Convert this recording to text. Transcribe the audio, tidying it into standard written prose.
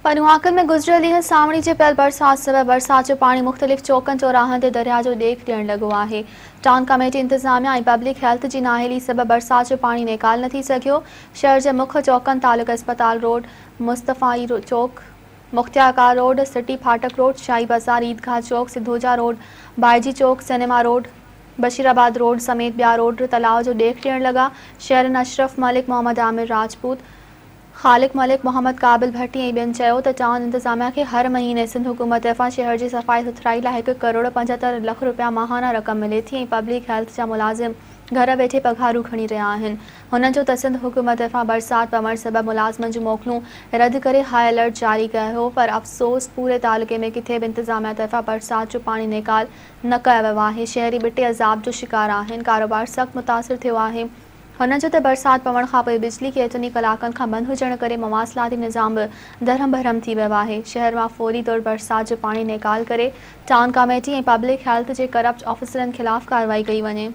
पनुआकल में गुज़िरियल ॾींहुं सावणी जे पियल बरसात सबबि बरसात जो पाणी मुख़्तलिफ़ चौकनि चौराहनि ते दरिया जो ॾेख ॾियणु लॻो आहे। टाउन कमेटी इंतज़ामिया ऐं पब्लिक हेल्थ जी नाअहली सबबि बरसात जो पाणी निकाल न थी सघियो। शहर जे मुख्य चौकनि तालुक अस्पताल रोड, मुस्तफ़ाई चौक, मुख्तियारकार रोड, सिटी फाटक रोड, शाही बाज़ार, ईदगाह चौक, सिद्धोजा रोड, बायजी चौक, सिनेमा रोड, बशीराबाद रोड समेत ॿिया रोड तलाउ जो ॾेख ॾियणु लॻा। शहरनि अशरफ मलिक, मोहम्मद आमिर राजपूत, ख़ालिक मलिक, मोहम्मद काबिल भट्टी ऐं ॿियनि चयो त टाउन इंतज़ामिया खे हर महीने सिंध हुकूमत तरफ़ां शहर जी सफ़ाई सुथराई लाइ 1 करोड़ 75 लख रुपया माहाना रक़म मिले थी ऐं पब्लिक हेल्थ जा मुलाज़िम घर वेठे पघारूं खणी रहिया आहिनि। हुननि जो त सिंध हुकूमत तरफ़ां बरसात पवण सबबि मुलाज़िमनि जूं मोकलूं रद्द करे हाई अलर्ट जारी कयो हो, पर अफ़सोस पूरे तालुके में किथे बि इंतज़ामिया तरफ़ां बरसात जो पाणी निकाल न कयो वियो आहे। शहरी ॿिटे अज़ाब जो शिकार आहिनि। कारोबार सख़्तु मुतासिर थियो आहे। हुननि जो त बरसात पवण खां पोइ बिजली केतिरनि कलाकनि खां बंदि हुजण करे मवासिलाती निज़ाम बि दरहम भरम थी वियो आहे। शहर मां फौरी तौर बरसात जो पाणी निकाल करे टाउन कमेटी ऐं पब्लिक हेल्थ जे करप्ट ऑफिसरनि ख़िलाफ़ कार्रवाई कई वञे।